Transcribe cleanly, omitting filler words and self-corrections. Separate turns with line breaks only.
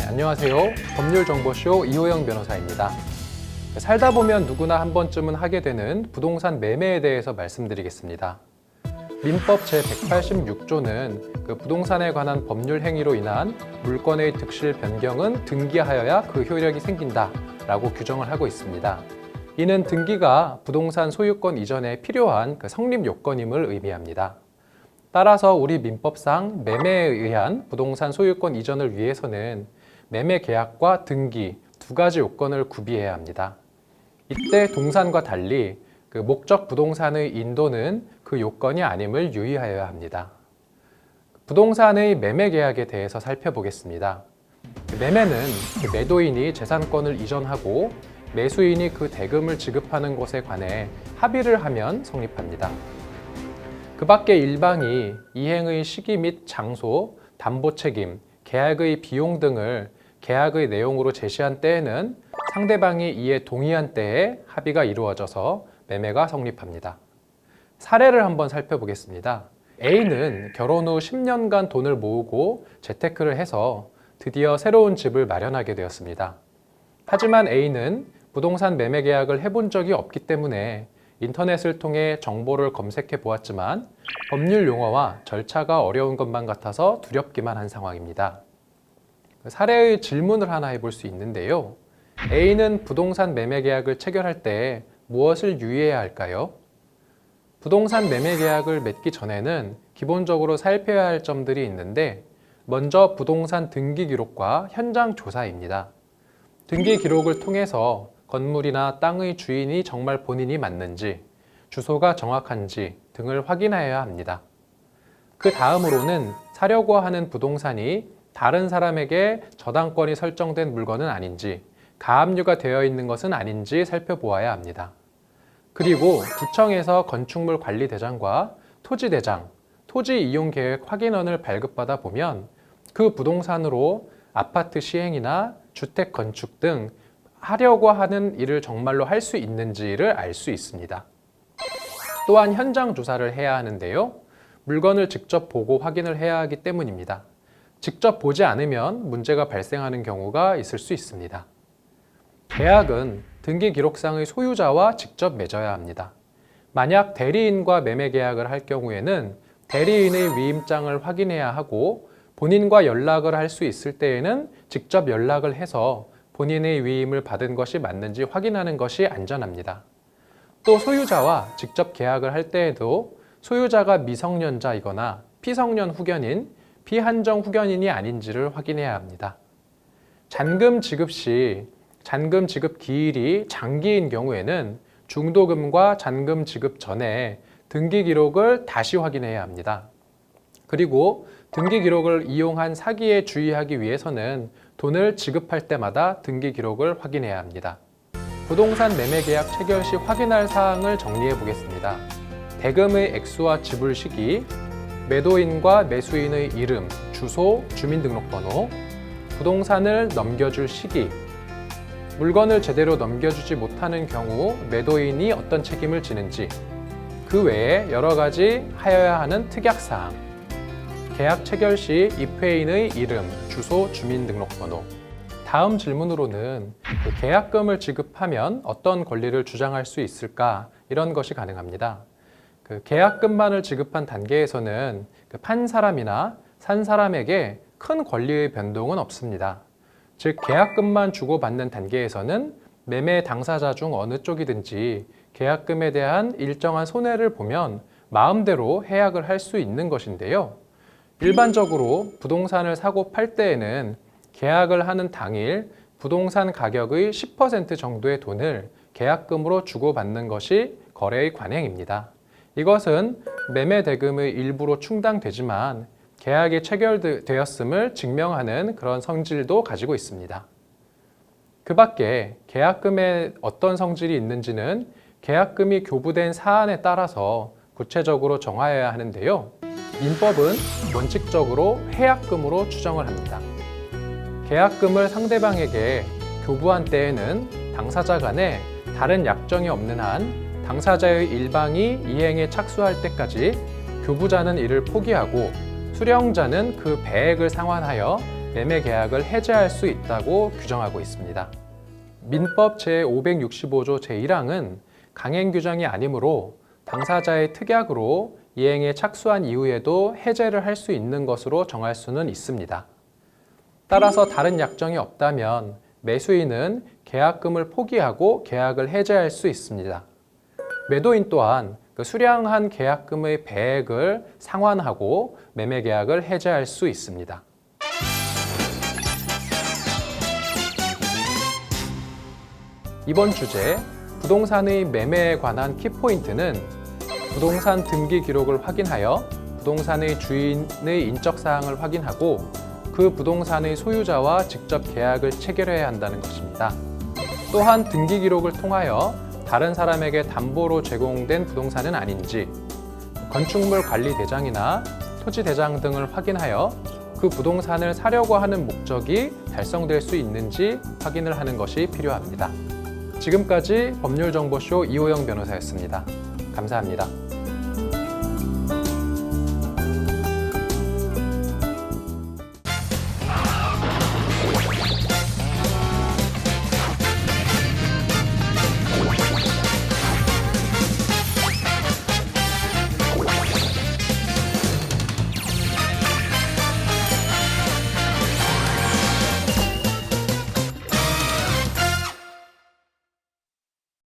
안녕하세요. 법률정보쇼 이호영 변호사입니다. 살다 보면 누구나 한 번쯤은 하게 되는 부동산 매매에 대해서 말씀드리겠습니다. 민법 제186조는 부동산에 관한 법률 행위로 인한 물권의 득실 변경은 등기하여야 그 효력이 생긴다라고 규정을 하고 있습니다. 이는 등기가 부동산 소유권 이전에 필요한 성립 요건임을 의미합니다. 따라서 우리 민법상 매매에 의한 부동산 소유권 이전을 위해서는 매매 계약과 등기 두 가지 요건을 구비해야 합니다. 이때 동산과 달리 목적 부동산의 인도는 그 요건이 아님을 유의하여야 합니다. 부동산의 매매 계약에 대해서 살펴보겠습니다. 매매는 매도인이 재산권을 이전하고 매수인이 그 대금을 지급하는 것에 관해 합의를 하면 성립합니다. 그 밖에 일방이 이행의 시기 및 장소, 담보 책임, 계약의 비용 등을 계약의 내용으로 제시한 때에는 상대방이 이에 동의한 때에 합의가 이루어져서 매매가 성립합니다. 사례를 한번 살펴보겠습니다. A는 결혼 후 10년간 돈을 모으고 재테크를 해서 드디어 새로운 집을 마련하게 되었습니다. 하지만 A는 부동산 매매 계약을 해본 적이 없기 때문에 인터넷을 통해 정보를 검색해 보았지만 법률 용어와 절차가 어려운 것만 같아서 두렵기만 한 상황입니다. 사례의 질문을 하나 해볼 수 있는데요. A는 부동산 매매 계약을 체결할 때 무엇을 유의해야 할까요? 부동산 매매 계약을 맺기 전에는 기본적으로 살펴야 할 점들이 있는데 먼저 부동산 등기 기록과 현장 조사입니다. 등기 기록을 통해서 건물이나 땅의 주인이 정말 본인이 맞는지, 주소가 정확한지 등을 확인하여야 합니다. 그 다음으로는 사려고 하는 부동산이 다른 사람에게 저당권이 설정된 물건은 아닌지, 가압류가 되어 있는 것은 아닌지 살펴보아야 합니다. 그리고 구청에서 건축물 관리대장과 토지대장, 토지 이용 계획 확인원을 발급받아 보면 그 부동산으로 아파트 시행이나 주택 건축 등 하려고 하는 일을 정말로 할 수 있는지를 알 수 있습니다. 또한 현장 조사를 해야 하는데요. 물건을 직접 보고 확인을 해야 하기 때문입니다. 직접 보지 않으면 문제가 발생하는 경우가 있을 수 있습니다. 계약은 등기 기록상의 소유자와 직접 맺어야 합니다. 만약 대리인과 매매 계약을 할 경우에는 대리인의 위임장을 확인해야 하고 본인과 연락을 할 수 있을 때에는 직접 연락을 해서 본인의 위임을 받은 것이 맞는지 확인하는 것이 안전합니다. 또 소유자와 직접 계약을 할 때에도 소유자가 미성년자이거나 피성년 후견인, 피한정 후견인이 아닌지를 확인해야 합니다. 잔금 지급 시 잔금 지급 기일이 장기인 경우에는 중도금과 잔금 지급 전에 등기 기록을 다시 확인해야 합니다. 그리고 등기 기록을 이용한 사기에 주의하기 위해서는 돈을 지급할 때마다 등기 기록을 확인해야 합니다. 부동산 매매 계약 체결 시 확인할 사항을 정리해 보겠습니다. 대금의 액수와 지불 시기, 매도인과 매수인의 이름, 주소, 주민등록번호, 부동산을 넘겨줄 시기, 물건을 제대로 넘겨주지 못하는 경우 매도인이 어떤 책임을 지는지, 그 외에 여러 가지 하여야 하는 특약사항, 계약 체결 시 입회인의 이름, 주소, 주민등록번호. 다음 질문으로는 계약금을 지급하면 어떤 권리를 주장할 수 있을까? 이런 것이 가능합니다. 계약금만을 지급한 단계에서는 판 사람이나 산 사람에게 큰 권리의 변동은 없습니다. 즉 계약금만 주고받는 단계에서는 매매 당사자 중 어느 쪽이든지 계약금에 대한 일정한 손해를 보면 마음대로 해약을 할 수 있는 것인데요. 일반적으로 부동산을 사고 팔 때에는 계약을 하는 당일 부동산 가격의 10% 정도의 돈을 계약금으로 주고받는 것이 거래의 관행입니다. 이것은 매매 대금의 일부로 충당되지만 계약이 체결되었음을 증명하는 그런 성질도 가지고 있습니다. 그 밖에 계약금에 어떤 성질이 있는지는 계약금이 교부된 사안에 따라서 구체적으로 정하여야 하는데요. 민법은 원칙적으로 해약금으로 추정을 합니다. 계약금을 상대방에게 교부한 때에는 당사자 간에 다른 약정이 없는 한 당사자의 일방이 이행에 착수할 때까지 교부자는 이를 포기하고 수령자는 그 배액을 상환하여 매매 계약을 해지할 수 있다고 규정하고 있습니다. 민법 제565조 제1항은 강행 규정이 아니므로 당사자의 특약으로 이행에 착수한 이후에도 해제를 할 수 있는 것으로 정할 수는 있습니다. 따라서 다른 약정이 없다면 매수인은 계약금을 포기하고 계약을 해제할 수 있습니다. 매도인 또한 그 수량한 계약금의 배액을 상환하고 매매 계약을 해제할 수 있습니다. 이번 주제 부동산의 매매에 관한 키포인트는 부동산 등기 기록을 확인하여 부동산의 주인의 인적사항을 확인하고 그 부동산의 소유자와 직접 계약을 체결해야 한다는 것입니다. 또한 등기 기록을 통하여 다른 사람에게 담보로 제공된 부동산은 아닌지, 건축물 관리 대장이나 토지 대장 등을 확인하여 그 부동산을 사려고 하는 목적이 달성될 수 있는지 확인을 하는 것이 필요합니다. 지금까지 법률정보쇼 이호영 변호사였습니다. 감사합니다.